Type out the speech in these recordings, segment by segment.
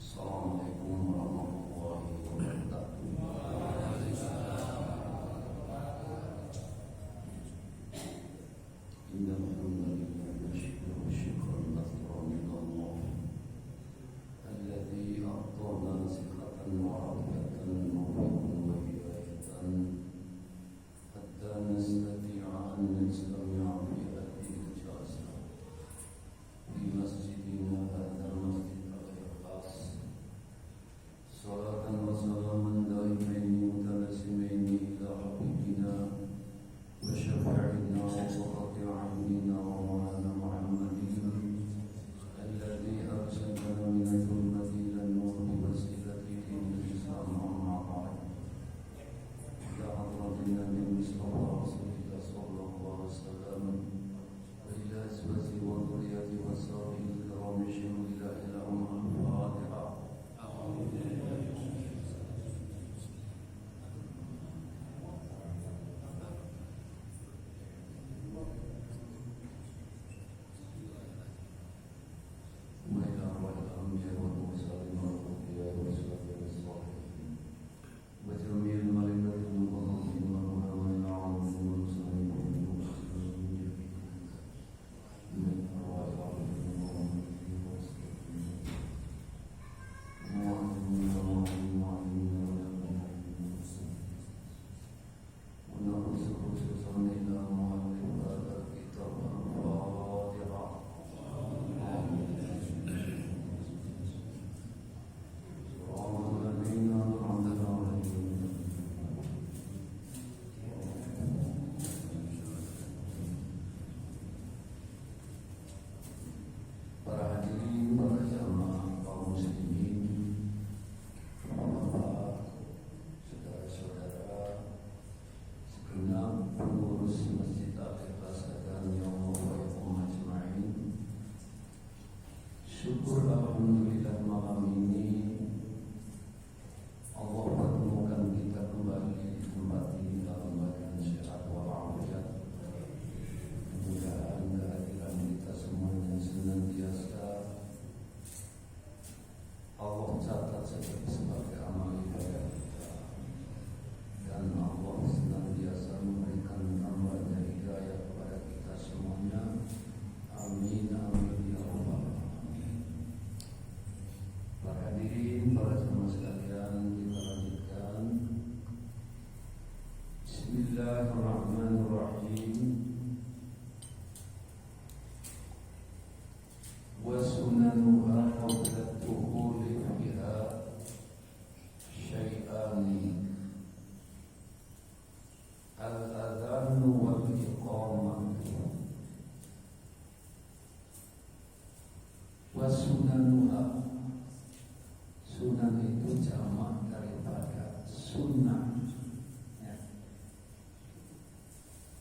Assalamualaikum warahmatullahi wabarakatuh. Innal hamdalillah nashkuruhu syukran katsiran lillah alladzi a'tana siqatan wa afiyatan wa hidayatan hatta nastati'a an nastami'a bi hadhihi al-jalsa fi masjidina hadzal masjid al-ikhlas. Salatan wa salaman daimaini mutalasimaini ila habibina wa syafi'ina wa qurrati a'yunina wa maulana Muhammadin alladzi arsalana min al-dhulmati ila an-nur bi wasilati al-islam amma ba'd. Ya hadratin Nabi Mustafa Rasulullah sallallahu alaihi wasallam wa ila azwajihi wa dhurriyyatihi wa sahbihi al-kiram ila al-Fatiha. Syukur alhamdulillah malam ini Allah pertemukan kita kembali di tempat ini dalam bagian sehat walafiat. Mudah-mudahan kehadiran kita semuanya senantiasa Allah catat sebagai amal ibadah kita, dan Allah senantiasa memberikan tambahnya hidayah kepada kita semuanya. Amin amin ya Allah. Para hadirin, para jemaah sekalian, kita lanjutkan. Bismillahirrahmanirrahim. Wa sunanuha qabla dukhuli fiha syai'ani al-adhanu wal iqamah. Wa sunanuha, sunan itu jamak daripada sunnah ya.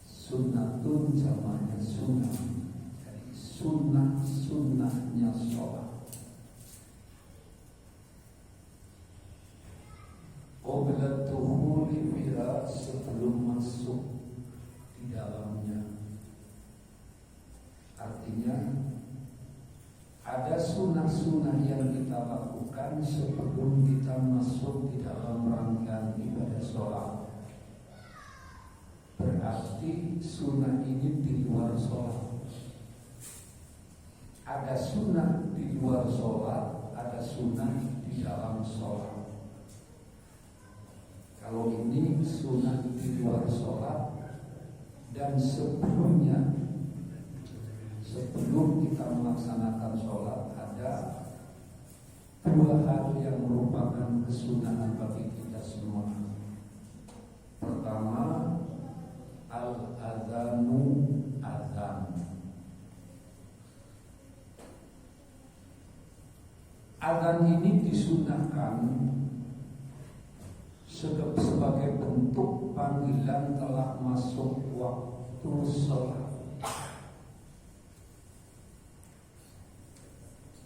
Sunnatun jamaknya sunnah. Jadi sunnahnya sholat. Qabla dukhuli fiha, sebelum masuk di dalamnya. Artinya ada sunnah-sunnah yang kita lakukan sebelum kita masuk di dalam rangkaian ibadah sholat. Berarti sunnah ini di luar sholat. Ada sunnah di luar sholat, ada sunnah di dalam sholat. Kalau ini sunnah di luar sholat dan sebelumnya, sebelum kita melaksanakan sholat, ada dua hal yang merupakan kesunahan bagi kita semua. Pertama, al-adhanu, adhan. Adhan ini disunahkan sebagai bentuk panggilan telah masuk waktu sholat.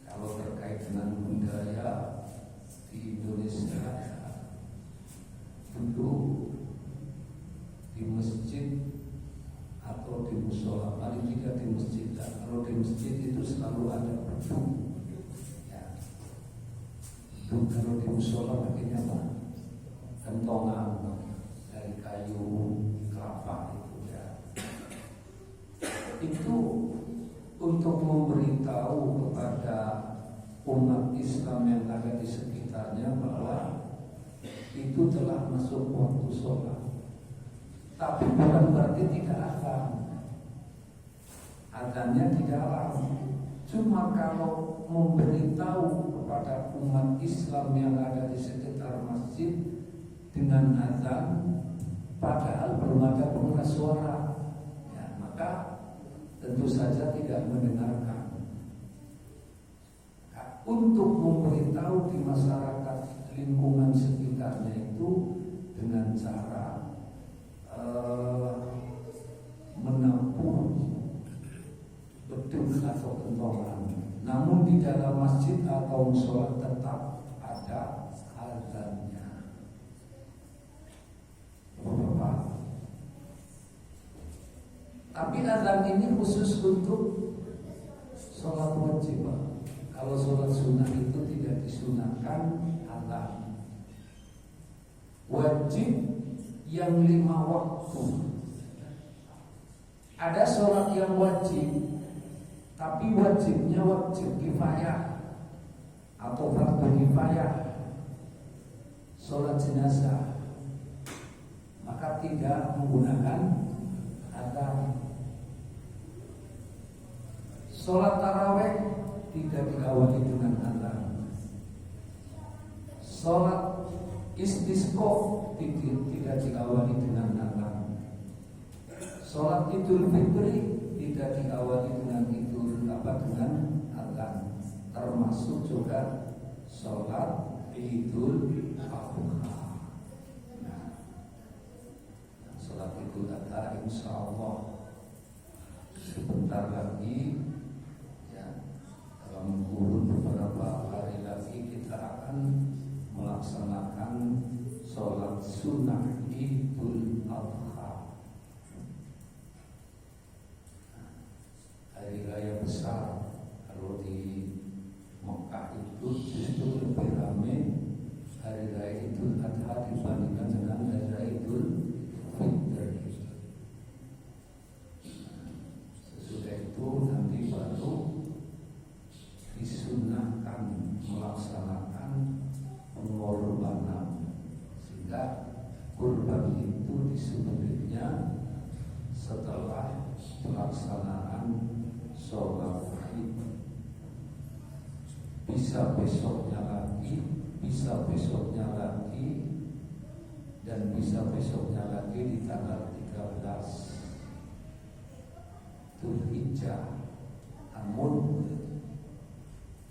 Kalau terkait dengan budaya di Indonesia, dulu di masjid atau di musola, paling tidak di masjid. Kalau di masjid itu selalu ada beduk ya. Itu kalau di musola pakainya apa? Kentongan dari kayu kelapa itu ya. Itu untuk memberitahu kepada umat Islam yang ada di sekitarnya bahwa itu telah masuk waktu sholat. Tapi bukan berarti tidak azan. Azannya di dalam. Cuma kalau memberitahu kepada umat Islam yang ada di sekitar masjid dengan azan, padahal belum ada pengeras suara, ya, maka tentu saja tidak mendengarkan. Nah, untuk memberitahu di masyarakat lingkungan sekitarnya itu dengan cara menampung beduk atau kentongan. Namun di dalam masjid atau musola tetap ada azannya. Bapak. Tapi azan ini khusus untuk sholat wajib. Kalau sholat sunnah itu tidak disunahkan azan. Wajib yang 5 waktu. Ada sholat yang wajib, tapi wajibnya wajib kifayah atau fardu kifayah, sholat jenazah, maka tidak menggunakan azan. Sholat tarawih tidak diawali dengan azan. Sholat istisqa tidak diawali dengan azan. Sholat Idul Fitri tidak diawali dengan dengan azan. Termasuk juga sholat Idul Adha. Nah, sholat Idul Adha insya Allah sebentar lagi, ya, dalam kurun beberapa hari lagi kita akan melaksanakan sholat sunnah Idul Adha. Hari raya besar. Kalau di Mekah itu justru lebih ramai hari raya Idul Adha dibandingkan dengan hari raya Idul Fitri. Sesudah itu nanti baru disunahkan melaksanakan pengorbanan, sehingga kurban itu disembelihnya setelah pelaksanaan sholat Id. Bisa besoknya lagi, bisa besoknya lagi, dan bisa besoknya lagi di tanggal 13 Dzulhijjah. Namun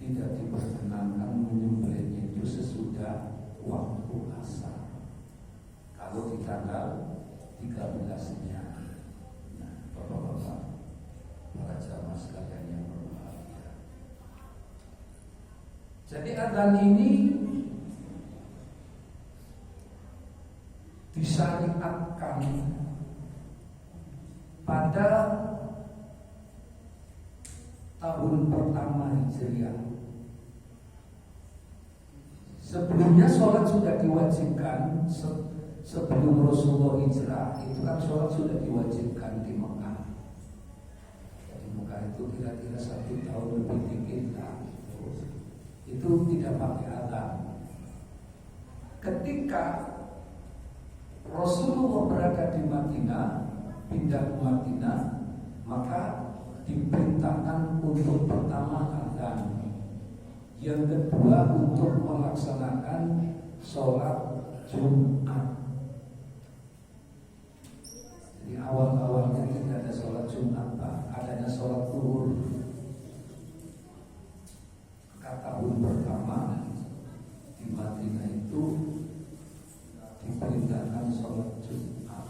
tidak diperkenankan menyembelihnya itu sesudah waktu asar. Kalau di tanggal 13-nya. Nah, Bapak-bapak, para jamaah sekalian yang berbahagia. Jadi azan ini disyariatkan pada tahun pertama Hijriah. Sebelumnya sholat sudah diwajibkan. Sebelum Rasulullah hijrah itu kan sholat sudah diwajibkan di Mekah. Di Mekah itu kira-kira 1 tahun lebih dikit lah. Itu tidak pakai azan. Ketika Rasulullah berada di Madinah, pindah ke Madinah, maka diperintahkan untuk pertama azan, yang kedua untuk melaksanakan sholat Jumat. Jadi awal-awalnya tidak ada sholat Jumat, Pak. Adanya sholat zuhur. Tahun pertama di Madinah itu diperintahkan sholat Jumat.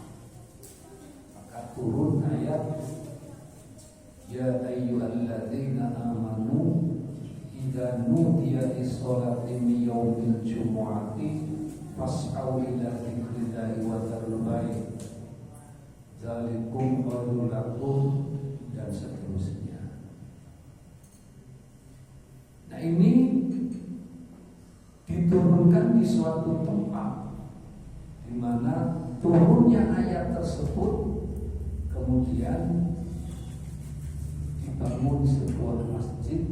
Maka turun ayat, ya ayyuhalladzina amanu idza nudiya lis-sholati min yaumil jumu'ati fas'au ila dzikrillahi wa dzarul bai' dzalikum khairul lakum, dan seterusnya. Nah, ini diturunkan di suatu tempat di mana turunnya ayat tersebut kemudian dibangun sebuah masjid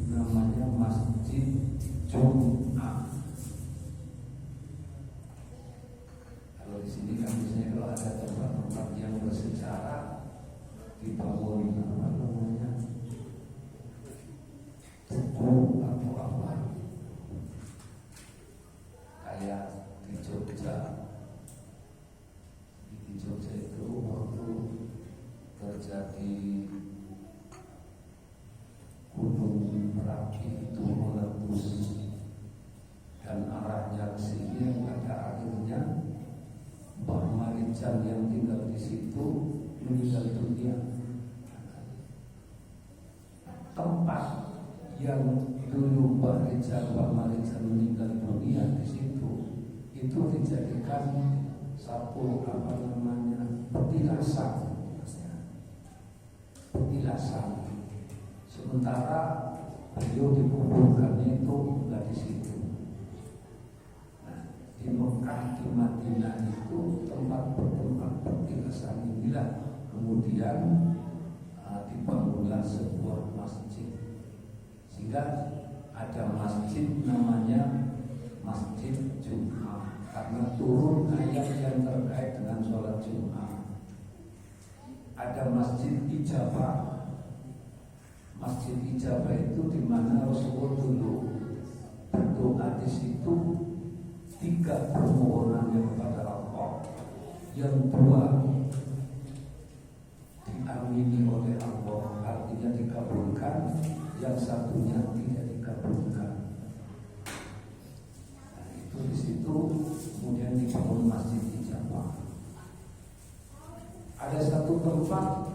namanya Masjid Jum'ah. Kalau di sini kan biasanya kalau ada tempat-tempat yang bersejarah dibangun apa namanya tugu atau apa, kayak di Jogja. Di Jogja itu waktu terjadi gunung Merapi itu meletus dan arahnya ke sini, pada akhirnya Mbah Marijan yang tinggal di situ meninggal dunia. Tempat yang dulu Mbah Marijan meninggal dunia di situ itu dijadikan satu apa namanya petilasan. Sementara beliau dikuburkannya itu nggak di situ. Nah, di Mekah, di Madinah itu tempat petilasan inilah kemudian dibangunlah sebuah masjid, sehingga ada masjid namanya Masjid Jum'ah karena turun ayat yang terkait dengan sholat Jum'ah. Ada Masjid Ijabah. Masjid Ijabah itu di mana Rasulullah dulu berdoa di situ 3 permohonannya kepada Allah, yang 2 diamini oleh Allah, artinya dikabulkan, yang 1-nya tidak dikabulkan. Nah, itu di situ kemudian dibangun Masjid Ijabah. Ada satu tempat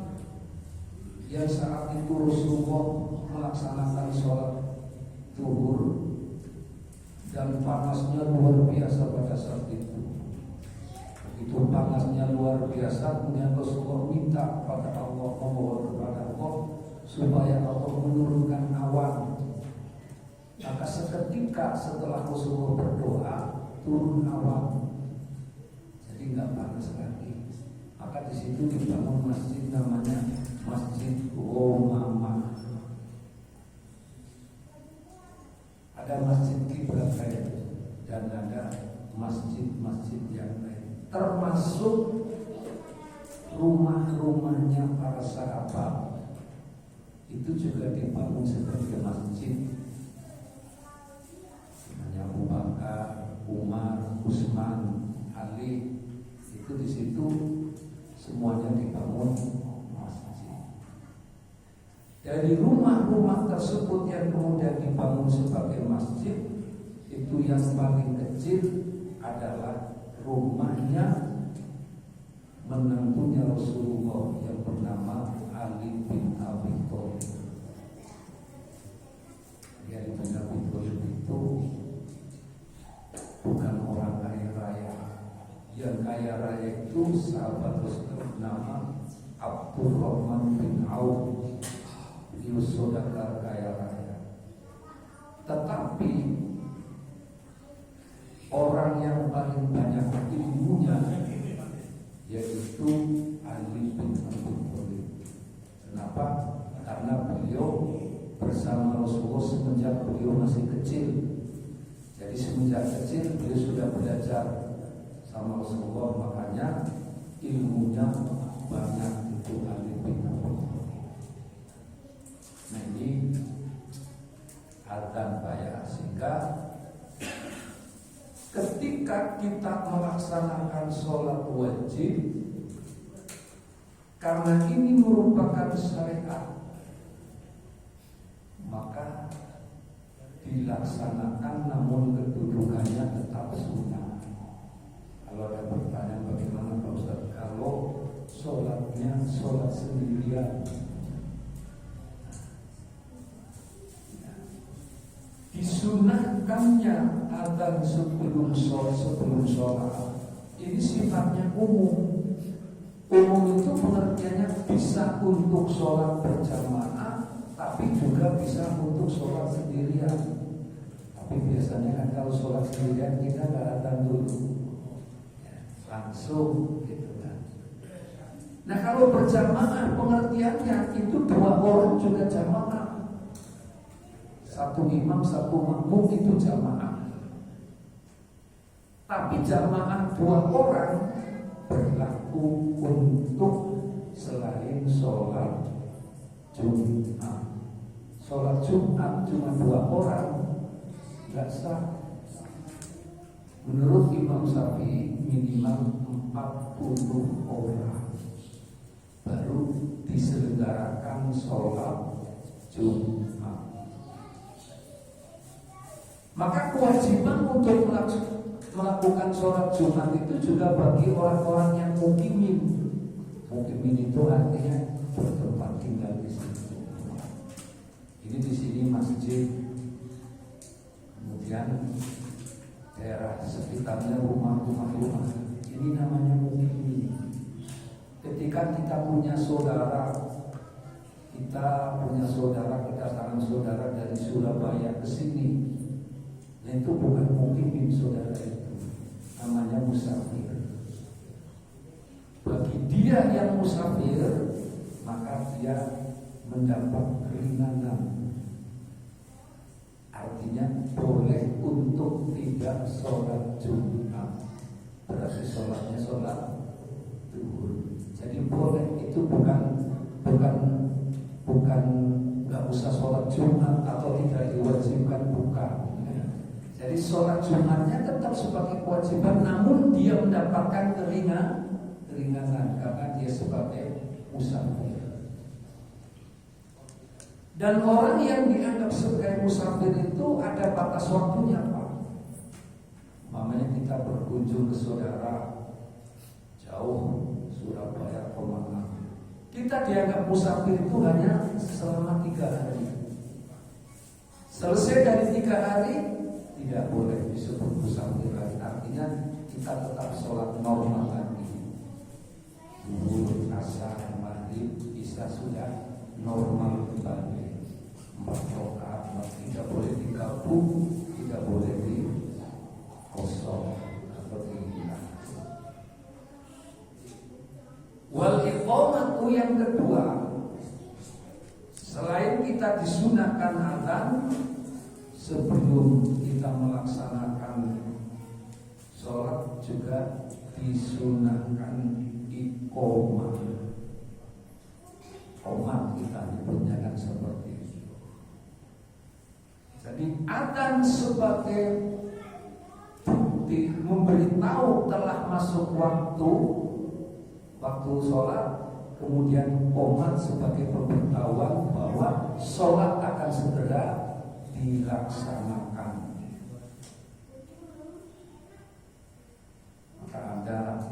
yang saat itu Rasulullah melaksanakan sholat zuhur dan panasnya luar biasa pada saat itu. Begitu panasnya luar biasa, kemudian Rasulullah minta kepada Allah, memohon kepada Allah supaya Allah menurunkan awan. Maka seketika setelah Rasulullah berdoa, turun awan, jadi nggak panas lagi. Maka di situ dibangun masjid namanya Masjid Umamah. Ada masjid Qiblatain dan ada masjid-masjid yang lain, termasuk rumah-rumahnya para sahabat itu juga dibangun sebagai masjid. Namanya Abu Bakar, Umar, Utsman, Ali, itu di situ semuanya dibangun masjid. Dari rumah-rumah tersebut yang kemudian dibangun sebagai masjid, itu yang paling kecil adalah rumahnya menantunya Rasulullah yang bernama Ali bin Abi Thalib. Ali bin Abi Thalib itu bukan orang kaya raya. Yang kaya raya itu sahabat Rasulullah bernama Abdurrahman bin Auf. Itu saudara kaya raya. Tetapi orang yang paling banyak ilmunya yaitu Ali bin Abi Thalib. Kenapa? Karena beliau bersama Rasulullah semenjak beliau masih kecil. Jadi semenjak kecil beliau sudah belajar sama Rasulullah, makanya ilmunya banyak itu Ali bin Abi Thalib. Nah, ini adzan bayar, sehingga ketika kita melaksanakan sholat wajib, karena ini merupakan syariat, maka dilaksanakan namun kedudukannya tetap sunnah. Kalau ada pertanyaan bagaimana Pak Ustaz, kalau sholatnya sholat sendirian, disunahkannya adzan sebelum sholat ini sifatnya umum. Umum itu pengertiannya bisa untuk sholat berjamaah, tapi juga bisa untuk sholat sendirian. Tapi biasanya kan kalau sholat sendirian kita nggak adzan dulu, ya, langsung gitu kan. Nah kalau berjamaah pengertiannya itu 2 orang juga jamaah, 1 imam 1 makmum itu jamaah. Tapi jamaah 2 orang berlaku untuk selain sholat Jumat. Sholat Jumat cuma 2 orang nggak sah. Menurut Imam Syafi'i minimal 40 orang baru diselenggarakan sholat Jumat. Maka kewajiban untuk melakukan sholat Jumat itu juga bagi orang-orang yang mukimin. Mukimin itu artinya bertempat tinggal di situ. Ini di sini masjid, kemudian daerah sekitarnya rumah-rumah. Ini namanya mukimin. Ketika kita punya saudara kedatangan saudara dari Surabaya ke sini, nah itu bukan mukimin saudara itu, namanya musafir. Bagi dia yang musafir, maka dia mendapat keringanan. Artinya boleh untuk tidak sholat Jumat, berarti sholatnya sholat zuhur. Jadi boleh, itu bukan nggak usah sholat Jumat atau tidak diwajibkan, bukan. Jadi sholat Jumatnya tetap sebagai kewajiban, namun dia mendapatkan keringanan karena dia sebagai musafir. Dan orang yang dianggap sebagai musafir itu ada batas waktunya, Pak. Mamanya kita berkunjung ke saudara jauh, Surabaya, Komangan. Kita dianggap musafir itu hanya selama 3 hari. Selesai dari 3 hari tidak boleh disebut musafir lagi. Artinya kita tetap sholat normal lagi. Zuhur, asar, maghrib, isya sudah normal kembali. 4 rakaat, tidak boleh digabung, tidak boleh dikosong atau dihilang. Wal iqamatu yang kedua, selain kita disunahkan adzan sebelum kita melaksanakan sholat, juga disunahkan iqamah. Qomat kita nyebutnya kan seperti itu. Jadi adzan sebagai bukti memberitahu telah masuk waktu sholat, kemudian qomat sebagai pemberitahuan bahwa sholat akan segera dilaksanakan. Maka ada,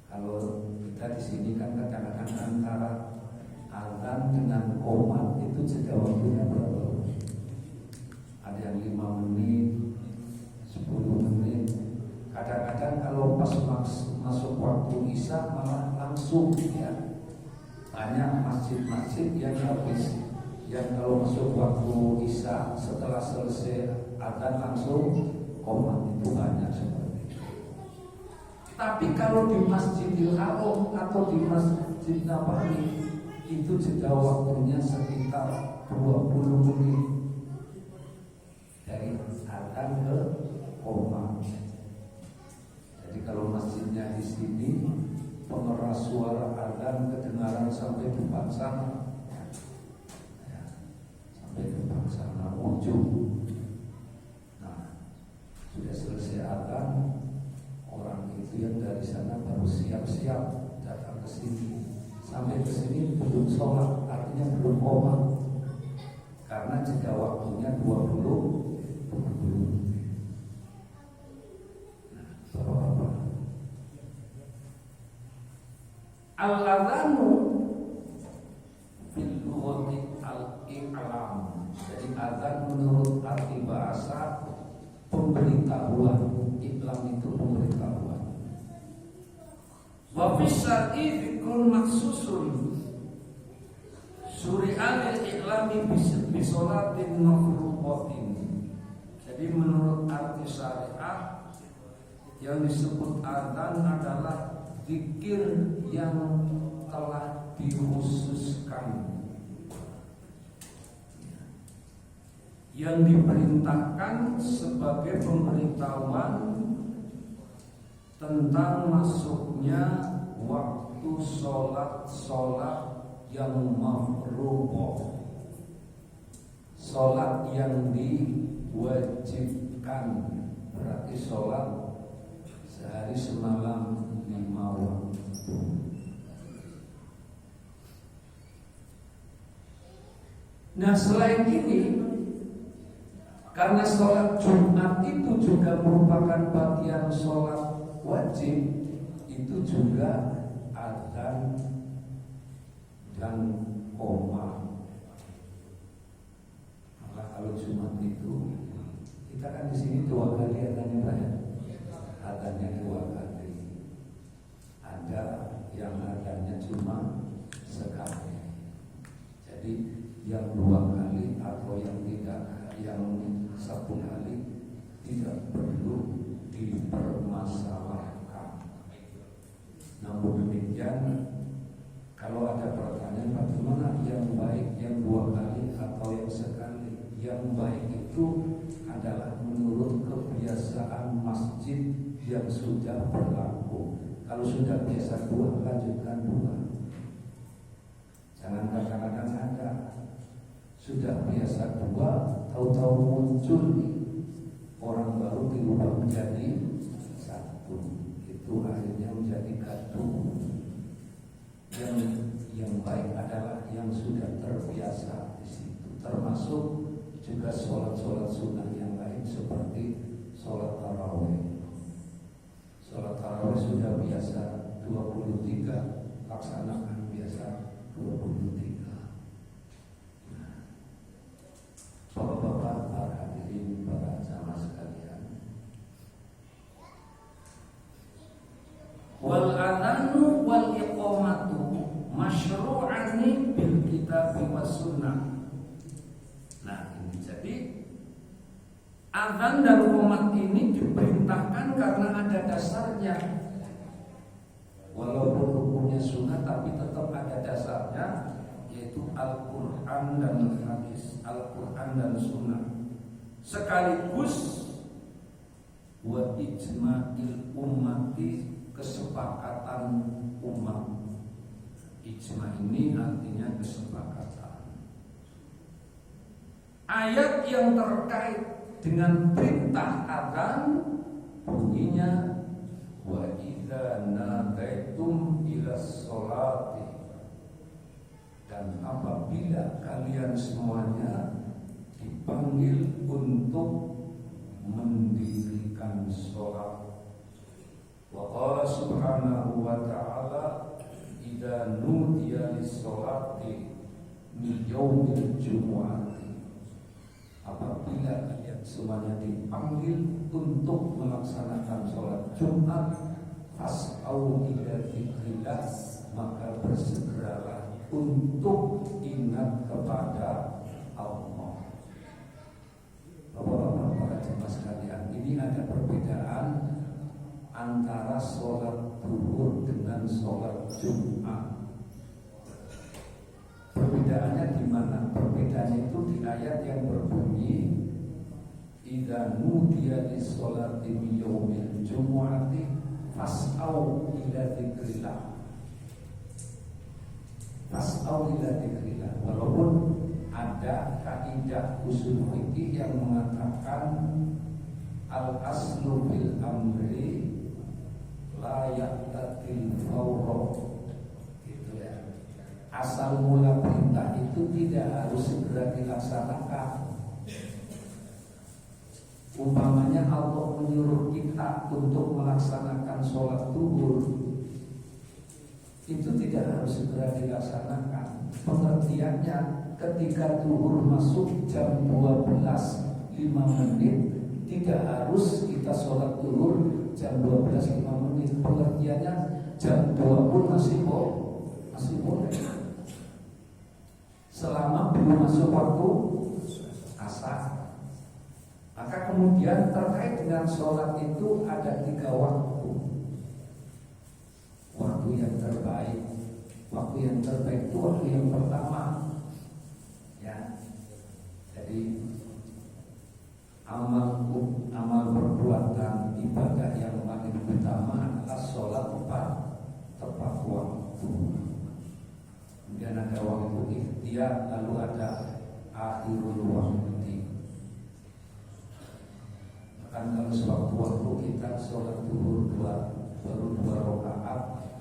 kalau kita di sini kan kadang-kadang antara adzan dengan qomat itu jeda waktunya berapa? Ada yang 5 menit, 10 menit. Kadang-kadang kalau pas masuk waktu isya malah langsung, ya. Banyak masjid-masjid yang habis, yang kalau masuk waktu isya setelah selesai adzan langsung qomat, itu banyak seperti itu. Tapi kalau di Masjidil Haram atau di Masjid Nabawi itu jeda waktunya sekitar 20 menit dari adzan ke qomat. Jadi kalau masjidnya di sini, pengeras suara adzan kedengaran sampai depan sana, ya, sampai depan sana ujung. Nah, sudah selesai adzan, orang itu yang dari sana baru siap-siap datang ke sini. Sampai ke sini belum sholat, artinya belum qomat, karena jeda waktunya 20 menit. Bapak-bapak, al-adzanu bil lughati al-i'lam. Jadi adzan menurut arti bahasa pemberitahuan. I'lam itu pemberitahuan. Wa fi syar'i fikrun maksusun suri'al i'lami bi sholatin mafruqatin. Jadi menurut arti syariah, yang disebut adzan adalah zikir yang telah dikhususkan, yang diperintahkan sebagai pemberitahuan tentang masuknya waktu sholat yang mafruḍah, sholat yang diwajibkan, berarti sholat sehari semalam 5 waktu. Nah, selain ini, karena sholat Jumat itu juga merupakan bagian sholat wajib, itu juga adzan dan qomah. Maka kalau Jumat itu kita kan di sini 2 kali adzannya banyak, adzannya 2 kali. Ada yang adzannya cuma sekali. Jadi yang 2 kali atau yang 1 kali tidak perlu dipermasalahkan. Namun demikian, kalau ada pertanyaan bagaimana yang baik, yang 2 kali atau yang sekali, yang baik itu adalah menurut kebiasaan masjid yang sudah berlaku. Kalau sudah biasa 2, lanjutkan 2. Jangan kadang-kadang ada sudah biasa 2, tahu-tahu muncul orang baru diubah menjadi 1. Itu akhirnya menjadi gaduh. Yang baik adalah yang sudah terbiasa di situ. Termasuk juga sholat sunnah yang lain seperti sholat tarawih. Sholat tarawih sudah biasa 23, laksanakan biasa 23. Bapak-bapak, para hadirin, para jamaah sekalian, wal adzanu wal iqamatu masyru'ani bil kitab was sunnah. Nah, ini jadi adzan dan qomat ini diperintahkan karena ada dasarnya. Walaupun hukumnya sunnah, tapi tetap ada dasarnya, yaitu Al-Quran dan hadis, Al-Quran dan sunnah, sekaligus wa ijma'il ummati, kesepakatan umat. Ijma' ini artinya kesepakatan. Ayat yang terkait dengan perintah adzan bunyinya wa idza nadaitum ila sholati, dan apabila kalian semuanya dipanggil untuk mendirikan sholat. Wa qala subhanahu wa ta'ala idza nudiya lis-sholati min yaumil jumu'ati, apabila kalian semuanya dipanggil untuk melaksanakan sholat Jumat, fas'au ila dzikrillah, maka bersegeralah untuk ingat kepada Allah. Bapak-bapak, para jemaah sekalian, ini ada perbedaan antara sholat zuhur dengan sholat Jumat. Perbedaannya di mana? Perbedaannya itu di ayat yang berbunyi idza nudiya lis-sholati min yaumil jumu'ati fas'au ila dzikrillah. Fas'au ila dzikrillah. Walaupun ada kaidah usul fikih yang mengatakan al-aslu bil amri la yaqtatil fawra, gitu ya. Asal mula perintah itu tidak harus segera dilaksanakan. Umpamanya Allah menyuruh kita untuk melaksanakan sholat zuhur, itu tidak harus segera dilaksanakan. Pengertiannya, ketika zuhur masuk jam 12:05, tidak harus kita sholat zuhur jam 12:05. Pengertiannya jam 2 pun masih boleh, selama belum masuk waktu asar Maka kemudian terkait dengan sholat itu ada 3 waktu. Waktu yang terbaik. Waktu yang terbaik itu waktu yang pertama. Ya. Jadi amal perbuatan ibadah yang paling utama adalah sholat tepat waktu. Kemudian ada waktu ikhtiar, lalu ada akhirul waktu. Kan kalau sewaktu-waktu kita sholat zuhur baru 2 rakaat,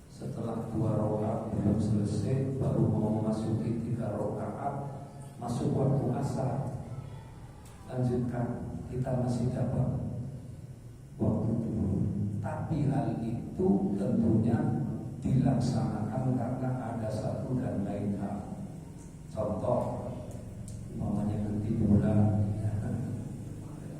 setelah 2 rakaat belum selesai, baru mau masuki 3 rakaat, masuk waktu asar, lanjutkan, kita masih dapat waktu zuhur. Tapi hal itu tentunya dilaksanakan karena ada satu dan lain hal. Contoh, umpamanya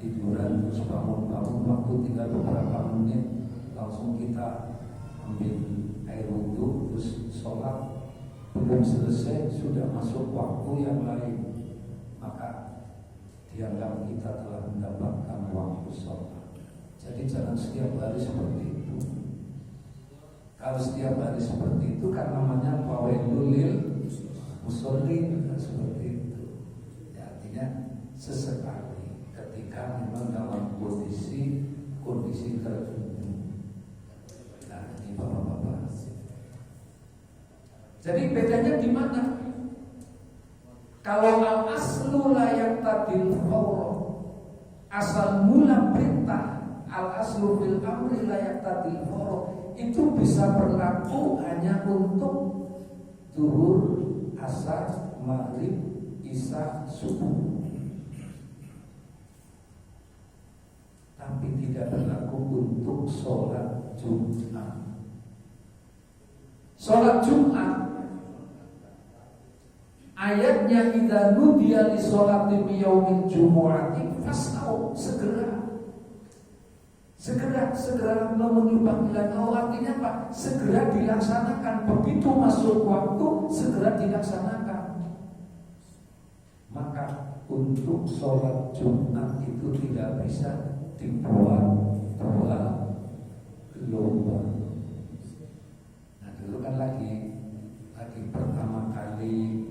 tiduran terus bangun waktu tinggal beberapa menit, langsung kita ambil air wudhu terus sholat, belum selesai sudah masuk waktu yang lain, maka dianggap kita telah mendapatkan waktu sholat. Jadi jangan setiap hari seperti itu. Kalau setiap hari seperti itu kan namanya fawaidul lil musallin, seperti itu ya, artinya sesekali ketika memang dalam kondisi tertentu. Nah, ini bapak-bapak. Jadi bedanya di mana? Kalau al-aslu la yaqtadil fawra, asal mula perintah, al-aslu fil amri la yaqtadil fawra, itu bisa berlaku hanya untuk zuhur, asar, maghrib, isya, subuh. Tapi tidak berlaku untuk sholat Jumat. Sholat Jumat ayatnya idza nudiya li sholati yaumil jumu'ati fas'au, segera memenuhi panggilan Allah. Artinya apa? Segera dilaksanakan. Begitu masuk waktu, segera dilaksanakan. Maka untuk sholat Jumat itu tidak bisa dibuat 2 gelombang. Nah, dulu kan lagi pertama kali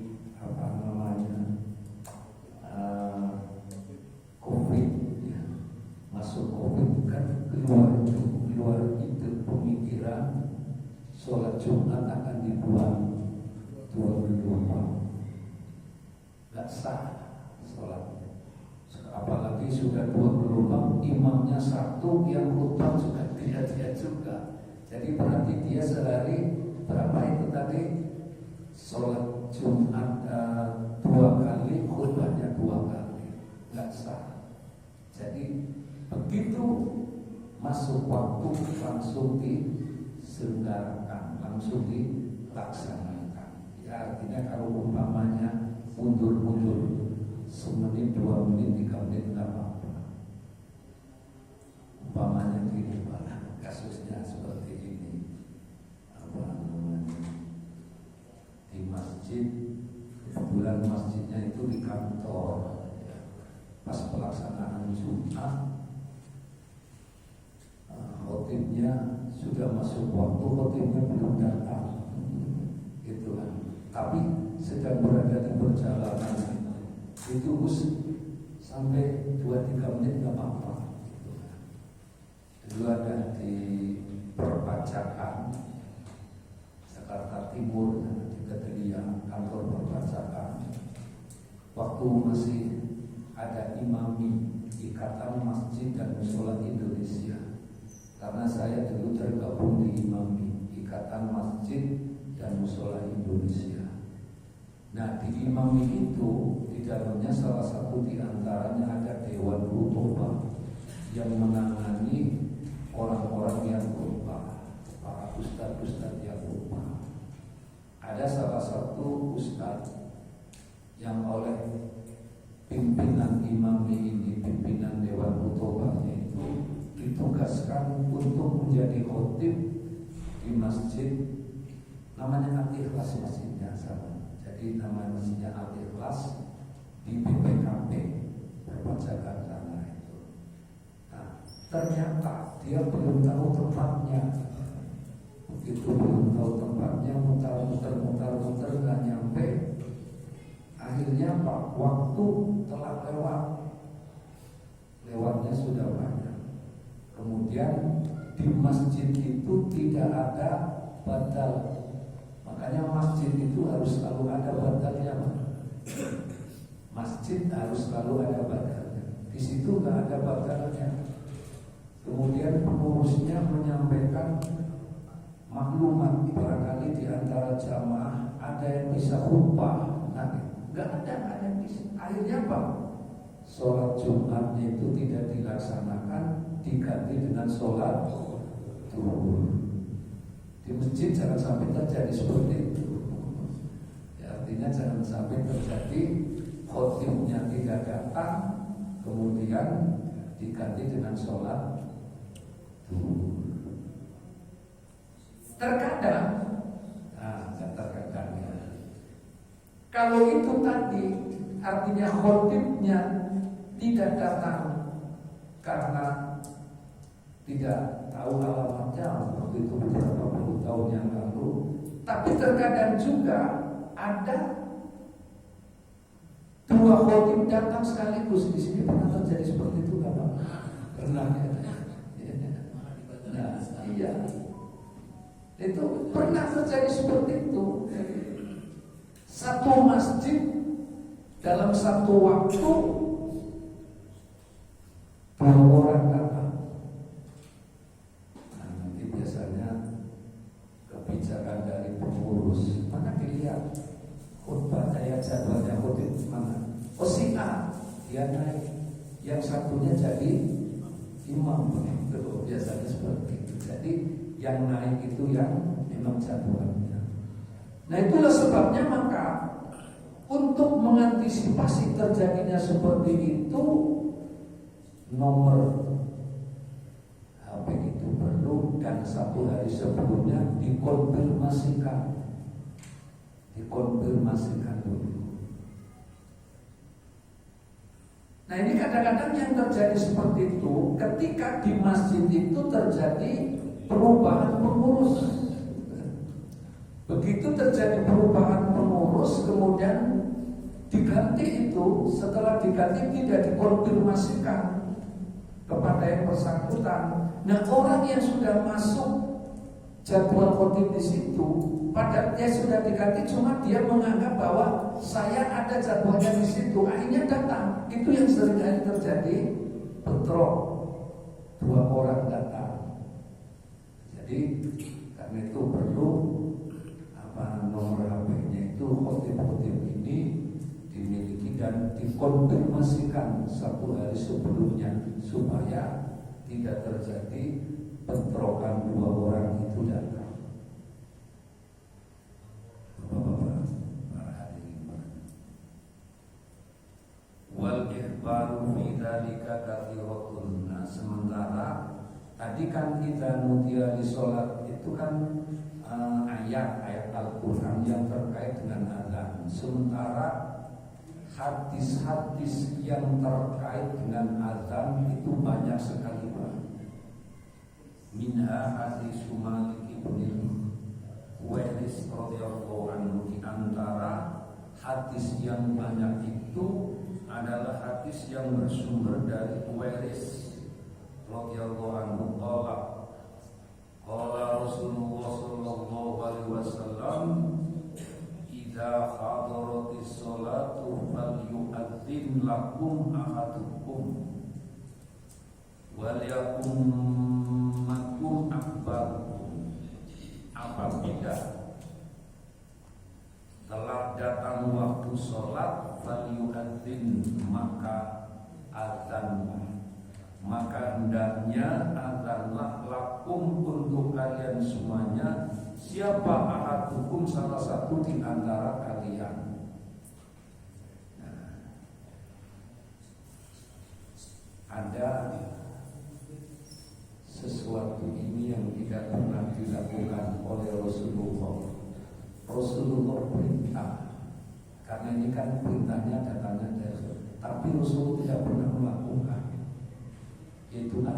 COVID ya. Masuk COVID kan keluar itu pemikiran sholat Jumat akan dibuat 2 gelombang. Gak sah sholat. Apalagi sudah 2 gelombang, imamnya satu, yang khutbah juga dia juga. Jadi berarti dia sehari berapa itu tadi? Sholat Jumat 2 kali, khutbahnya 2 kali, nggak sah. Jadi begitu masuk waktu langsung diselenggarakan, langsung dilaksanakan. Ya artinya kalau umpamanya mundur-mundur semenit, 2 menit, 3 menit nggak apa-apa. Umpamanya gini, kasusnya seperti ini, di masjid, kebetulan masjidnya itu di kantor. Pas pelaksanaan Jumat, khotibnya sudah masuk waktu, khotibnya belum datang, gitu kan. Tapi sedang berada di perjalanan, ditunggu sampai 2-3 menit nggak apa-apa. Dulu ada di perpajakan Jakarta Timur, di Ketelia, kantor perpajakan. Waktu masih ada imami Ikatan Masjid dan Mushola Indonesia, karena saya dulu tergabung di imami Ikatan Masjid dan Mushola Indonesia. Nah, di imami itu di dalamnya salah satu di antaranya ada Dewan Khutbah yang menangani orang-orang yang khutbah, para ustadz-ustadz yang khutbah. Ada salah satu ustadz yang oleh pimpinan imami ini, pimpinan Dewan Khutbahnya itu ditugaskan untuk menjadi khotib di masjid, namanya Al-Ikhlas masjidnya sama. Jadi nama masjidnya Al-Ikhlas di BPKP Jakarta itu. Nah, ternyata dia belum tahu tempatnya. Begitu belum tahu tempatnya, muter nggak nyampe. Akhirnya Pak, waktu telah lewatnya sudah banyak. Kemudian di masjid itu tidak ada badal. Makanya masjid itu harus selalu ada badalnya. Masjid harus selalu ada badalnya. Di situ nggak ada badalnya. Kemudian pengurusnya menyampaikan maklumat, barangkali di antara jamaah ada yang bisa khutbah. Nggak ada yang bisa. Akhirnya apa? Sholat Jumatnya itu tidak dilaksanakan, diganti dengan sholat zuhur. Di masjid jangan sampai terjadi seperti itu. Ya, artinya jangan sampai terjadi khotibnya tidak datang, kemudian diganti dengan sholat zuhur. Terkadang, terkadang ya. Kalau itu tadi artinya khotibnya tidak datang karena tidak tahu alamatnya, waktu itu beberapa puluh tahun yang lalu. Tapi terkadang juga ada dua khotib datang sekaligus. Di sini pernah terjadi seperti itu nggak Pak? Pernah ya. Nah, iya. Itu pernah terjadi seperti itu. Satu masjid dalam satu waktu dua orang datang. Nah, nanti biasanya kebijakan dari pengurus mana dilihat khutbah daya jadwalnya khutbah mana. Oh si A dia naik, yang satunya jadi imam. Itu biasanya seperti itu. Jadi yang naik itu yang memang jadwalnya. Nah itulah sebabnya maka untuk mengantisipasi terjadinya seperti itu, nomor HP itu perlu dan satu hari sebelumnya dikonfirmasikan dulu. Nah ini kadang-kadang yang terjadi seperti itu ketika di masjid itu terjadi perubahan pengurus. Begitu terjadi perubahan pengurus, kemudian diganti itu, setelah diganti tidak dikonfirmasikan kepada yang bersangkutan. Nah orang yang sudah masuk jadwal khotib di situ, padahal dia sudah diganti, cuma dia menganggap bahwa saya ada jadwalnya di situ, akhirnya datang. Itu yang sering kali terjadi, bentrok, dua orang datang. Jadi karena itu perlu nomor HP-nya itu khotib-khotib ini dimiliki dan dikonfirmasikan satu hari sebelumnya supaya tidak terjadi bentrokan dua orang itu datang. Bapak-bapak, para hadirin. Wal ikhbaru fi dzalika kathiratun. Nah, sementara tadi kan kita nudia di sholat itu kan ayat-ayat Al-Quran yang terkait dengan azan. Sementara hadis-hadis yang terkait dengan azan itu banyak sekali Pak. Minha hadis Malik ibn Huwairis radhiyallahu anhu. Di antara hadis yang banyak itu adalah hadis yang bersumber dari Huwairis radhiyallahu anhu. Qala Rasulullah sallallahu alaihi wasallam, idza hadaratis sholatu falyu'adzin lakum ahadukum wal yakum makum akbarukum. Apabila telah datang waktu sholat, falyu'adzin, maka azanlah. Maka hendaknya azanlah lakum untuk kalian semuanya. Siapa ahadukum, salah satu di antara kalian. Nah, ada sesuatu ini yang tidak pernah dilakukan oleh Rasulullah. Rasulullah perintah, karena ini kan perintahnya datangnya dari, tapi Rasulullah tidak pernah melakukan.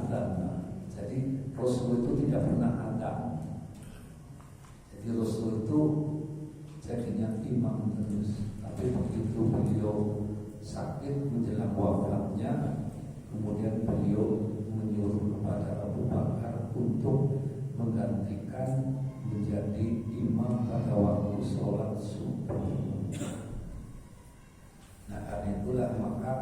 adzan. Jadi Rasul itu tidak pernah adzan. Jadi Rasul itu jadinya imam terus. Tapi begitu beliau sakit menjelang wafatnya, kemudian beliau menyuruh kepada Abu Bakar untuk menggantikan menjadi imam pada waktu sholat subuh. Nah, karena itulah maka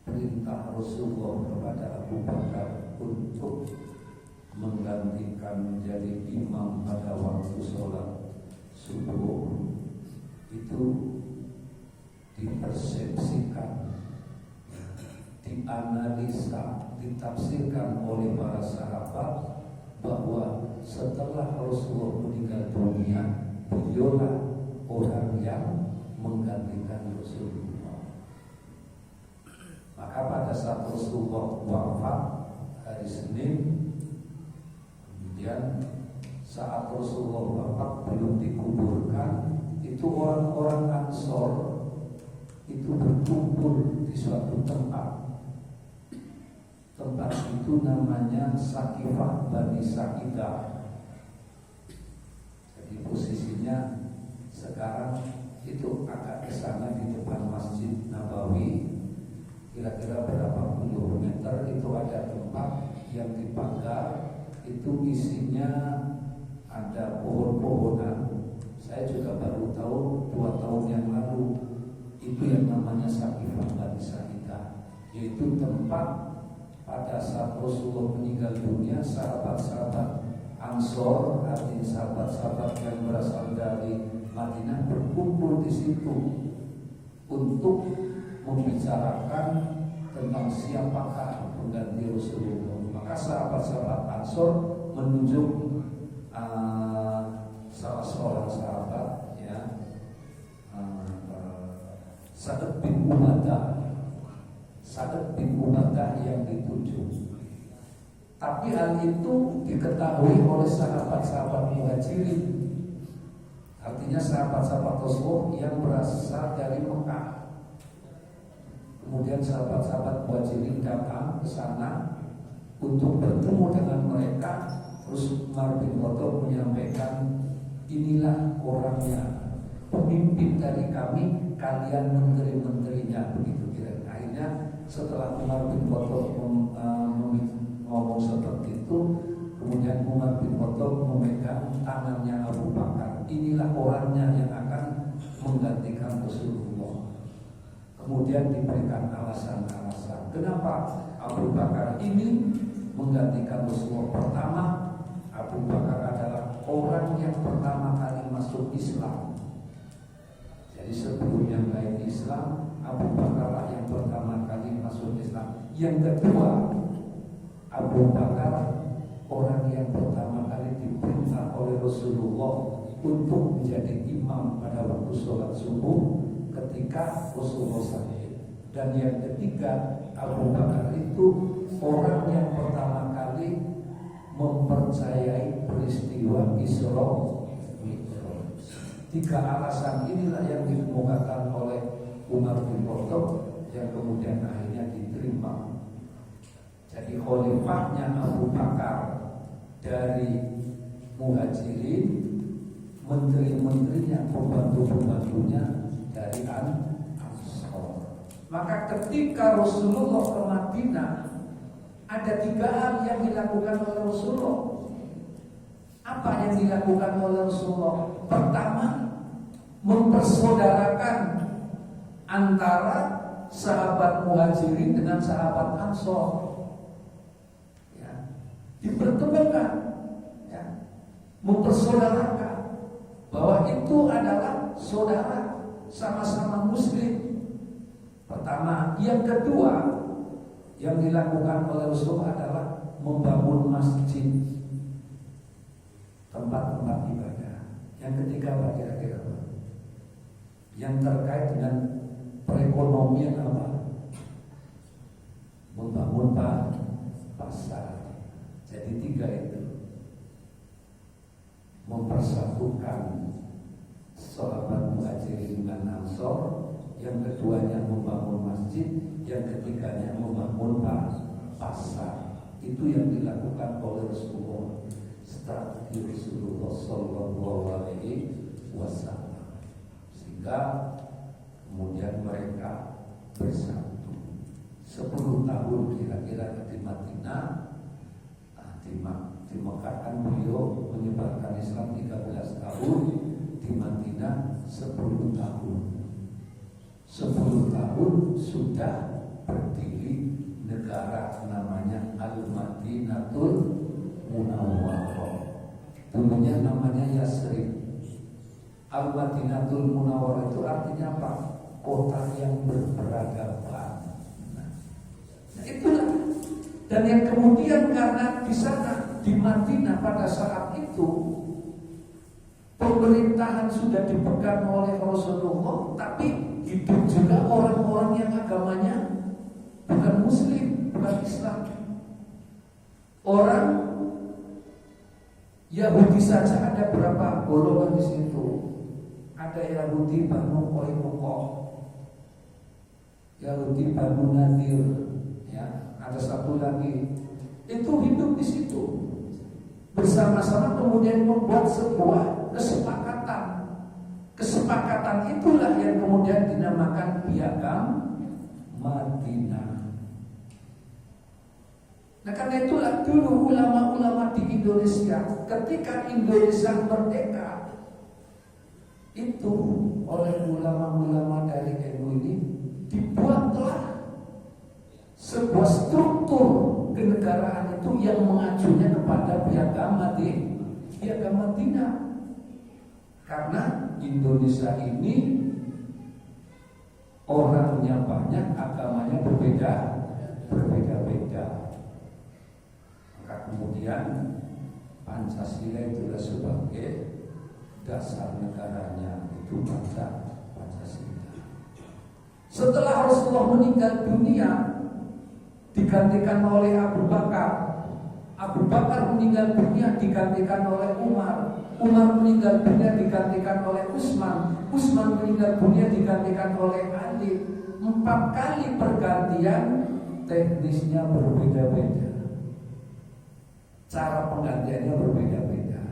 perintah Rasulullah kepada Abu Bakar untuk menggantikan menjadi imam pada waktu sholat subuh itu dipersepsikan, dianalisa, ditafsirkan oleh para sahabat bahwa setelah Rasulullah meninggal dunia, beliaulah orang yang menggantikan Rasulullah. Maka pada saat Rasulullah wafat hari Senin, kemudian saat Rasulullah wafat belum dikuburkan, itu orang-orang Ansor itu berkumpul di suatu tempat. Tempat itu namanya Sakifah Bani Sa'idah. Jadi posisinya sekarang itu agak ke sana di depan Masjid Nabawi. Kira-kira berapa puluh meter itu ada tempat yang dipagar. Itu isinya ada pohon-pohonan. Saya juga baru tahu 2 tahun yang lalu. Itu yang namanya Sakifah Bani Sa'idah, yaitu tempat pada saat Rasulullah meninggal dunia, sahabat-sahabat Ansor, artinya sahabat-sahabat yang berasal dari Madinah berkumpul di situ untuk membicarakan tentang siapakah pengganti Rasulullah. Maka sahabat-sahabat Ansor menunjuk salah seorang sahabat, ya, Sa'ad bin Ubadah yang ditunjuk. Tapi hal itu diketahui oleh sahabat-sahabat Muhajirin, artinya sahabat-sahabat Rasul yang berasal dari Mekah. Kemudian sahabat-sahabat Muhajirin datang ke sana untuk bertemu dengan mereka. Terus Umar bin Khattab menyampaikan, inilah orangnya, pemimpin dari kami, kalian menteri-menterinya, begitu kira. Akhirnya setelah Umar bin Khattab ngomong seperti itu, kemudian Umar bin Khattab memegang tangannya Abu Bakar. Inilah orangnya yang akan menggantikan Rasulullah. Kemudian diberikan alasan-alasan kenapa Abu Bakar ini menggantikan Rasulullah. Pertama, Abu Bakar adalah orang yang pertama kali masuk Islam. Jadi sebelumnya baik Islam, Abu Bakar yang pertama kali masuk Islam. Yang kedua, Abu Bakar orang yang pertama kali diperintah oleh Rasulullah untuk menjadi imam pada waktu sholat subuh ketika Rasulullah sakit. Dan yang ketiga, Abu Bakar itu orang yang pertama kali mempercayai peristiwa Isra Mi'raj. 3 alasan inilah yang dikemukakan oleh Umar bin Khattab yang kemudian akhirnya diterima. Jadi khalifahnya Abu Bakar dari Muhajirin, menteri-menterinya, pembantu-pembantunya dari Ansor. Maka ketika Rasulullah ke Madinah, ada 3 hal yang dilakukan oleh Rasulullah. Apa yang dilakukan oleh Rasulullah? Pertama, mempersaudarakan antara sahabat Muhajirin dengan sahabat Ansor. Ya, dipertemukan, ya, mempersaudarakan bahwa itu adalah saudara, sama-sama Muslim. Pertama, yang kedua yang dilakukan oleh Rasulullah adalah membangun masjid, tempat-tempat ibadah. Yang ketiga apa kira-kira? Yang terkait dengan perekonomian apa? Membangun pasar. Jadi 3 itu mempersatukan sahabat Muhajirin dengan Ansor. yang keduanya membangun masjid, yang ketiganya membangun pasar. Itu yang dilakukan oleh Rasulullah strategi Rasulullah Sallallahu Alaihi Wasallam, sehingga kemudian mereka bersatu 10 tahun kira-kira di Madinah. Di Mekah kan beliau menyebarkan Islam 13 tahun, di Madinah 10 tahun. 10 tahun sudah berdiri negara namanya Al-Madinatul Munawwarah. Dulunya namanya Yasrib. Al-Madinatul Munawwarah itu artinya apa? Kota yang berperadaban. Nah, itulah. Dan yang kemudian karena di sana di Madinah pada saat itu pemerintahan sudah dipegang oleh Rasulullah, tapi hidup juga orang-orang yang agamanya bukan Muslim, bukan Islam. Orang Yahudi saja ada berapa golongan di situ? Ada Yahudi Banu Qainuqa, Yahudi Banu Nadir, ya, ada satu lagi. Itu hidup di situ bersama-sama, kemudian membuat sebuah kesepakatan. Kesepakatan itulah yang kemudian dinamakan Piagam Madinah. Nah, karena itulah dulu ulama-ulama di Indonesia ketika Indonesia merdeka itu oleh ulama-ulama dari NU ini dibuatlah sebuah struktur kenegaraan itu yang mengacunya kepada Piagam Madinah. Karena Indonesia ini orangnya banyak, agamanya berbeda-beda. Maka kemudian Pancasila itulah sebagai dasar negaranya, itu Pancasila. Setelah Rasulullah meninggal dunia, digantikan oleh Abu Bakar. Abu Bakar meninggal dunia digantikan oleh Umar. Umar meninggal dunia digantikan oleh Utsman. Utsman meninggal dunia digantikan oleh Ali. 4 kali pergantian, teknisnya berbeda-beda. Cara penggantiannya berbeda-beda.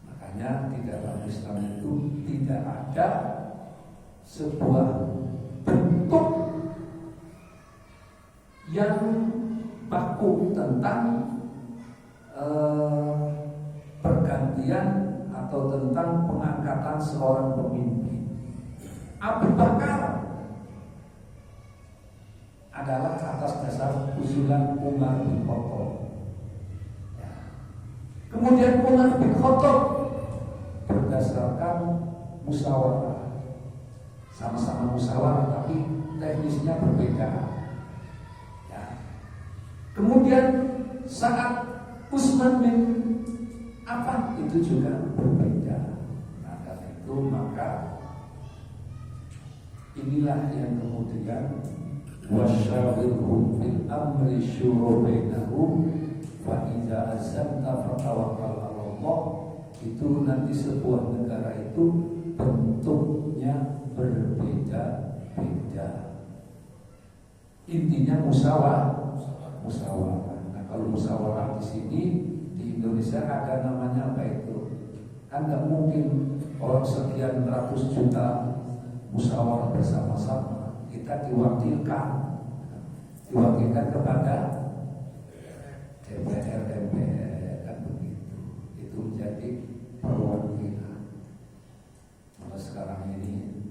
Makanya di dalam Islam itu tidak ada sebuah bentuk yang baku tentang pergantian atau tentang pengangkatan seorang pemimpin. Abu Bakar adalah atas dasar usulan Umar bin Khattab. Kemudian Umar bin Khattab berdasarkan musyawarah, sama-sama musyawarah tapi teknisnya berbeda. Ya. Kemudian saat Utsman bin Affan itu juga berbeda. Nah, karena itu maka inilah yang kemudian wasyawirhum fil amri syura bainahum fa idza azamta fatawakkal 'ala Allah. Itu nanti sebuah negara itu bentuknya berbeda-beda. Intinya musyawarah. Nah, kalau musyawarah di sini di Indonesia ada namanya apa itu? Kan nggak mungkin orang sekian ratus juta musyawarah bersama-sama. Kita diwakilkan kepada DPR kan begitu. Itu menjadi perwakilan. Maka sekarang ini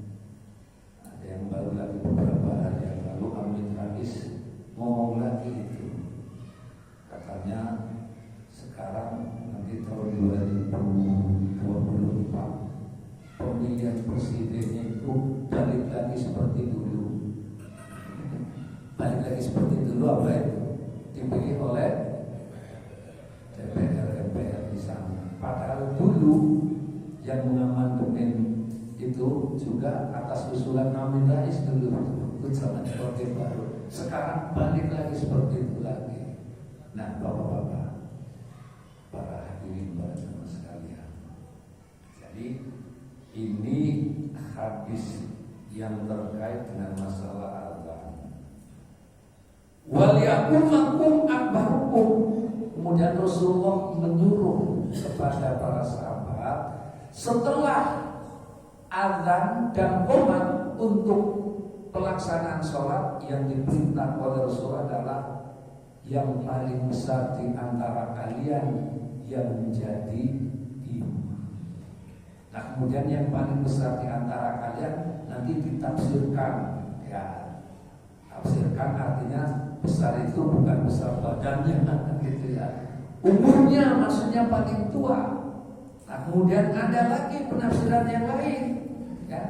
ada yang baru lagi beberapa hari yang lalu Amin Rais ngomong lagi itu, katanya sekarang nanti tahun 2024 pemilihan presidennya itu balik lagi seperti dulu. Balik lagi seperti dulu apa itu? Dipilih oleh DPR di sana. Padahal dulu yang mengamandemen itu juga atas usulan Amin Rais dulu, itu sama seperti baru. Sekarang balik lagi seperti itu lagi. Nah, bapak-bapak, para hadirin jemaah sekalian, jadi ini hadis yang terkait dengan masalah azan. Wal yaqumakum akbarukum. Kemudian Rasulullah menyuruh kepada para sahabat setelah azan dan qomat untuk pelaksanaan sholat yang diperintah oleh Rasul adalah yang paling besar di antara kalian yang menjadi imam. Nah, kemudian yang paling besar di antara kalian nanti ditafsirkan, ya. Tafsirkan artinya besar itu bukan besar badannya, gitu ya. Umurnya maksudnya paling tua. Nah, kemudian ada lagi penafsiran yang lain, ya.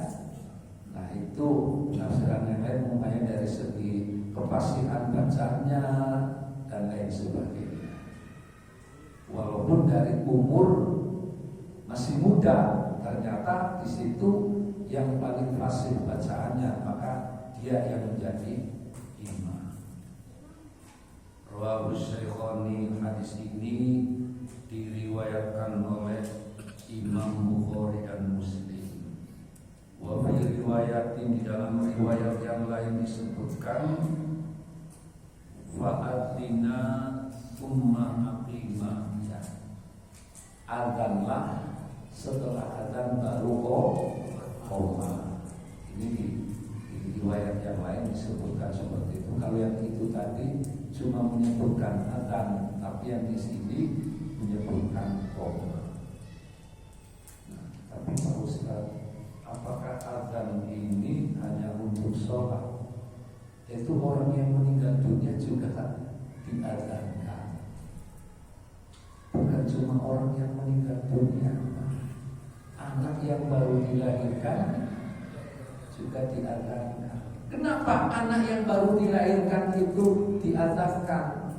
Nah, itu penafsiran yang lain umpamanya dari segi kepastian bacanya dan lain sebagainya. Walaupun dari umur masih muda, ternyata di situ yang paling fasih bacaannya, maka dia yang menjadi imam. Rawahu Syaikhani, hadis ini diriwayatkan oleh Imam Bukhari dan Muslim. Wa fi riwayatin, di dalam riwayat yang lain disebutkan fa'atina umma aqimah, ya. Azanlah setelah azan baru qoma. Ini di riwayat yang lain disebutkan seperti itu. Kalau yang itu tadi cuma menyebutkan azan, tapi yang di sini menyebutkan qoma. Nah, tapi Pak Ustaz, apakah azan ini hanya untuk sholat? Itu orang yang meninggal dunia juga diazankan. Bukan cuma orang yang meninggal dunia, anak yang baru dilahirkan juga diazankan. Kenapa anak yang baru dilahirkan itu diazankan?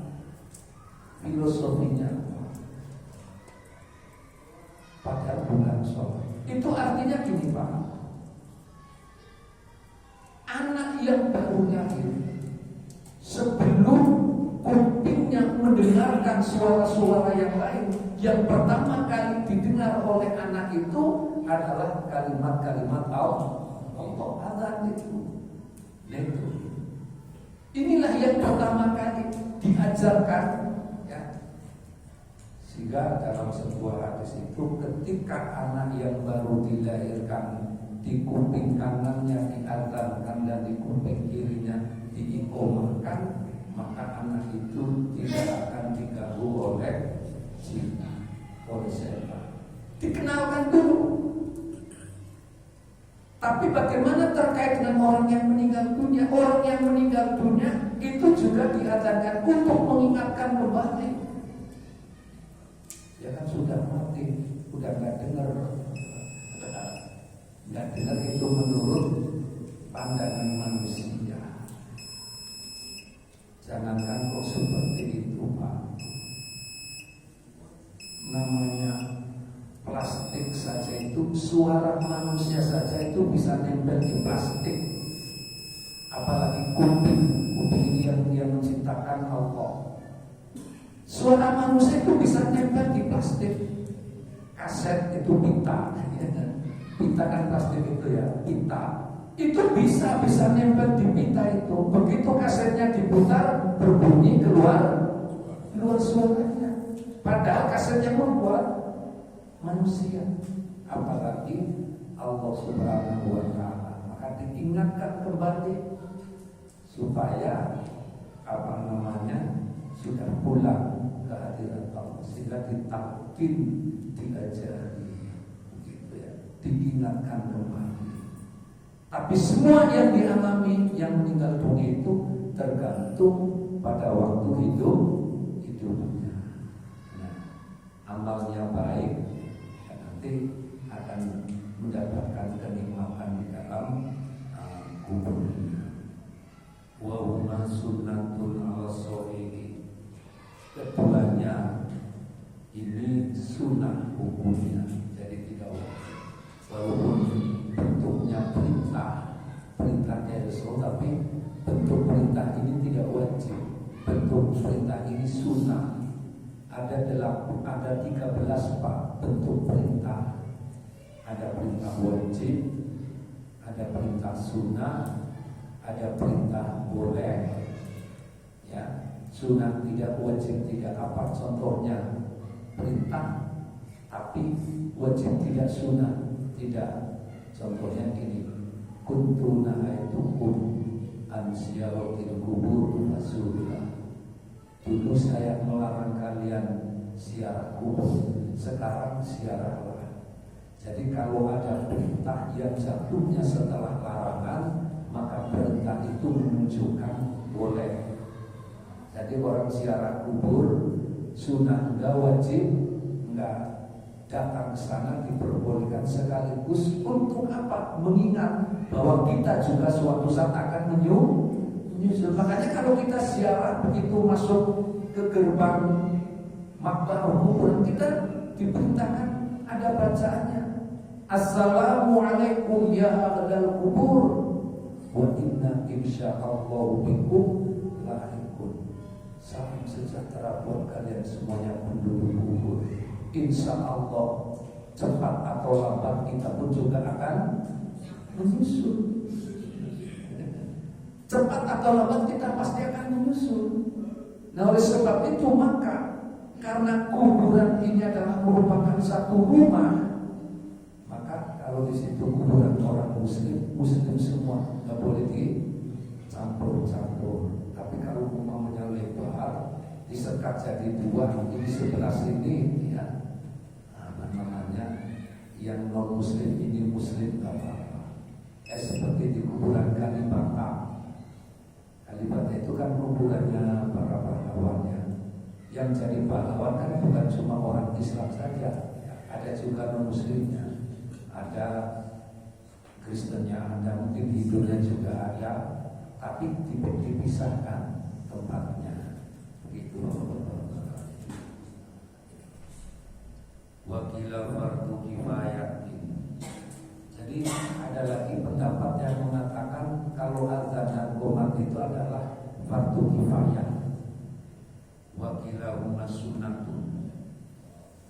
Filosofinya padahal bukan sholat. Itu artinya gini Pak, anak yang baru lahir, sebelum kupingnya mendengarkan suara-suara yang lain, yang pertama kali didengar oleh anak itu adalah kalimat-kalimat Allah. Azan itu. Inilah yang pertama kali diajarkan, ya. Sehingga dalam sebuah hadis itu, ketika anak yang baru dilahirkan di kuping kanannya diazankan dan di kuping kirinya diiqomahkan, maka anak itu tidak akan diganggu oleh jin, oleh setan. Dikenalkan dulu. Tapi bagaimana terkait dengan orang yang meninggal dunia? Orang yang meninggal dunia itu juga diazankan untuk mengingatkan kembali. Ya kan sudah mati, sudah nggak dengar. Nggak dengar itu menurut pandangan manusia. Jangankan kok seperti itu Pak. Namanya plastik saja itu, suara manusia saja itu bisa nempel di plastik. Apalagi kuping ini yang menciptakan Allah. Suara manusia itu bisa nempel di plastik. Kaset itu pita, pita kan plastik itu ya, pita. Itu bisa nempel di pita itu. Begitu kasetnya diputar, berbunyi keluar suaranya. Padahal kasetnya membuat manusia, apalagi Allah Subhanahu wa Ta'ala. Maka diingatkan kembali supaya sudah pulang ke hadirat Allah, sehingga ditalkin, diajari, begitu ya, diingatkan kembali. Tapi semua yang dialami yang meninggal dunia itu tergantung pada waktu hidupnya. Nah, amalnya baik, nanti akan mendapatkan kenikmatan di dalam kuburnya. Wa huma sunnatun ala shahihi. Keduanya ini sunnah hukumnya, jadi tidak wajib. Walaupun bentuknya perintahnya Rasul, tapi bentuk perintah ini tidak wajib. Bentuk perintah ini sunnah. Ada 13 Pak bentuk perintah. Ada perintah wajib, ada ada perintah sunnah, ada perintah boleh. Ya, sunnah tidak, wajib tidak, apa contohnya? Perintah tapi wajib tidak, sunnah tidak. Contohnya gini, kuntu nahaitukum an ziyaratil qubur fazuruha. Dulu saya melarang kalian ziarah kubur, sekarang ziarahlah. Jadi kalau ada perintah yang jatuhnya setelah larangan, maka perintah itu menunjukkan boleh. Jadi orang ziarah kubur sunnah enggak, wajib enggak. Datang ke sana diperbolehkan sekaligus untuk apa? Mengingat bahwa kita juga suatu saat akan menyusul. Makanya kalau kita ziarah begitu masuk ke gerbang makbah kuburan, kita diberitakan ada bacaannya, Assalamualaikum ya ahlal kubur wa inna insyaallahu bikum lahiqun. Salam sejahtera buat kalian semuanya penduduk kubur. Insya Allah cepat atau lambat kita pun juga akan menyusul. Cepat atau lambat kita pasti akan menyusul. Nah, oleh sebab itu maka karena kuburan ini adalah merupakan satu rumah, maka kalau di situ kuburan orang muslim semua, nggak boleh dicampur-campur. Tapi kalau umpamanya lebar, disekat jadi dua, ini sebelah sini, ya, namanya yang non muslim ini muslim, nggak apa-apa. Seperti di kuburan Kalibata. Kalibata itu kan kuburannya para pahlawannya. Yang jadi pahlawan kan bukan cuma orang Islam saja, ada juga non muslimnya, ada Kristennya, ada mungkin Hindunya juga ada, tapi dipisahkan tempatnya begitu. Wakilah fardu kifayah. Jadi ada lagi pendapat yang mengatakan kalau azan dan qomat itu adalah fardu kifayah. Wakilah sunnatun.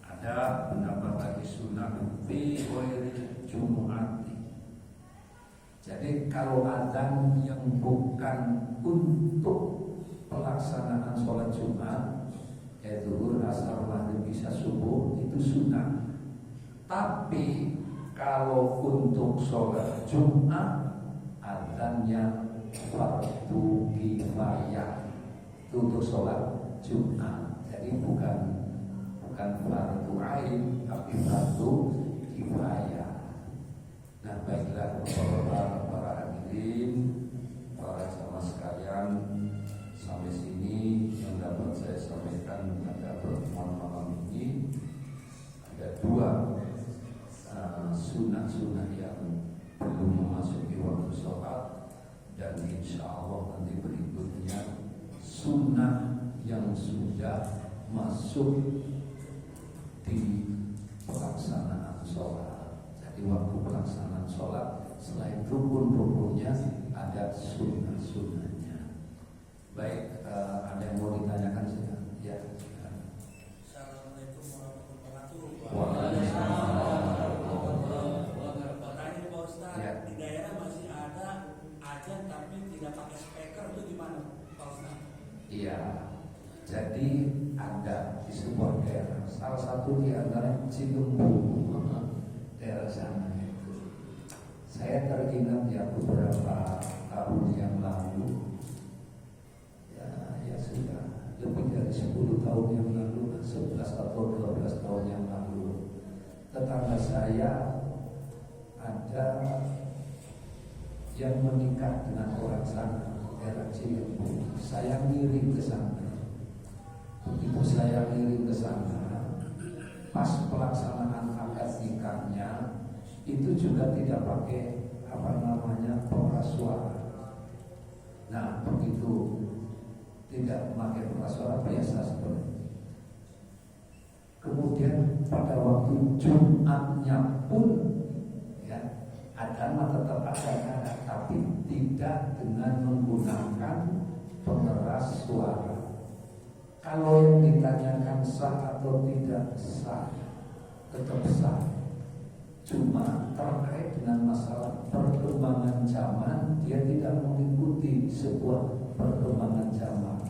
Ada pendapat lagi sunnah fi ghairi jumu'ati. Jadi kalau azan yang bukan untuk pelaksanaan sholat Jumat, zuhur, asar, maghrib, isya, subuh, itu sunnah. Tapi kalau untuk sholat Jumat, azannya fardu kifayah. Itu untuk sholat Jumat. Jadi bukan fardu ain, tapi fardu kifayah. Nah, baiklah para hadirin, para jamaah sekalian, sampai sini yang dapat saya sampaikan pada pertemuan malam ini. Ada dua sunnah-sunnah yang belum memasuki waktu sholat, dan insya Allah nanti berikutnya sunnah yang sudah masuk di pelaksanaan sholat. Jadi waktu pelaksanaan sholat, selain rukun-rukunnya ada sunnah-sunnahnya. Baik, ada yang mau ditanyakan sudah? Ya. Assalamualaikum warahmatullahi wabarakatuh. Waalaikumsalam. Pertanyaan Pak Ustaz, Ya. di daerah masih ada ajan tapi tidak pakai speaker, itu gimana Pak Ustaz? Iya. Jadi ada di sebuah daerah, salah satu di antara Cilembu, daerah sana itu. Saya teringat ya beberapa tahun yang lalu, ya sudah lebih dari 10 tahun yang lalu, 11 atau 12 tahun yang lalu, tetangga saya ada yang menikah dengan orang sana, daerah Cilembu. Saya ngirim ke sana. Begitu saya ngirim ke sana, pas pelaksanaan akad nikahnya itu juga tidak pakai pengeras suara. Nah, begitu tidak memakai pengeras suara biasa seperti itu. Kemudian pada waktu Jumatnya pun, ya, adzan tetap ada, tapi tidak dengan menggunakan pengeras suara. Kalau yang ditanyakan sah atau tidak sah, tetap sah. Cuma terkait dengan masalah perkembangan zaman, dia tidak mengikuti sebuah perkembangan zaman.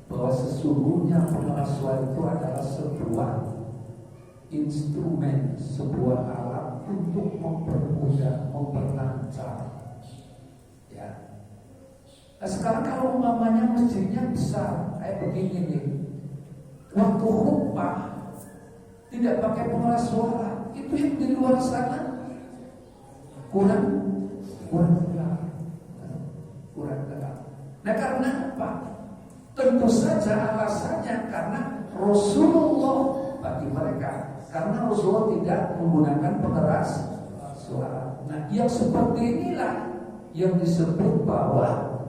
Bahwa sesungguhnya pengeras suara itu adalah sebuah instrumen, sebuah alat untuk mempermudah, memperlancar. Ya. Nah, sekarang kalau umpamanya masjidnya besar kayak begini nih, waktu khutbah tidak pakai pengeras suara, itu yang di luar sana kurang gerak. Nah, karena apa? Tentu saja alasannya karena Rasulullah bagi mereka, karena Rasulullah tidak menggunakan pengeras suara. Nah, yang seperti inilah yang disebut bahwa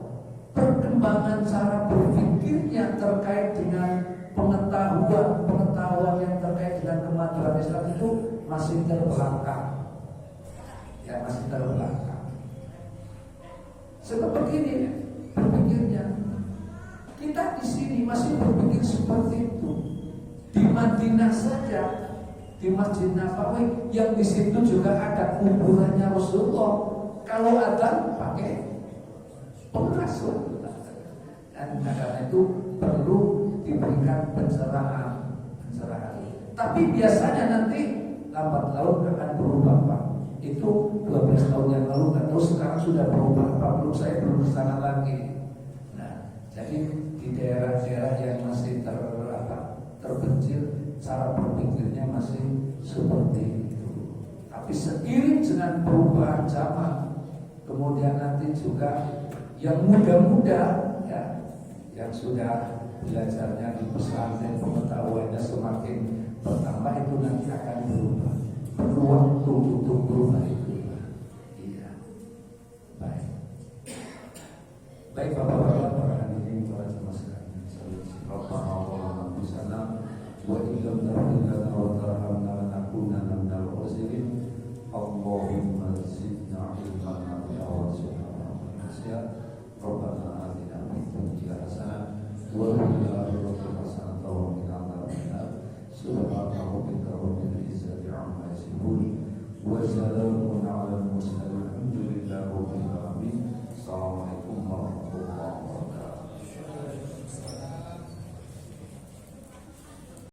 perkembangan cara berpikirnya terkait dengan pengetahuan yang terkait dengan kemajuan Islam itu masih terbelakang. Ya, masih terbelakang. Seperti ini berpikirnya. Kita di sini masih berpikir seperti itu. Di Madinah saja, di Masjid Nabawi yang di situ juga ada kuburannya Rasulullah. Kalau adzan pakai pengeras suara. Dan karena itu perlu diberikan pencerahan. Tapi biasanya nanti lambat laun akan berubah, Pak. Itu 12 tahun yang lalu, nggak tahu sekarang sudah berubah Pak. Saya belum kesana lagi. Nah, jadi di daerah-daerah yang masih terpencil, cara berpikirnya masih seperti itu. Tapi seiring dengan perubahan zaman, kemudian nanti juga yang muda-muda, ya, yang sudah belajarnya di pesantren, pengetahuannya semakin bertambah, itu nanti akan berubah. Perlu waktu untuk berubah itu. Iya. Baik Bapak-bapak, para hadirin, para jemaah sekalian. Rabbana wa lana bisana wa illam taghfir wa tarhamna lanakunanna minal khasirin. Allahumma zidna ilman wa subhanahu wa ta'ala. Rabbana atina fid dunya hasanah wa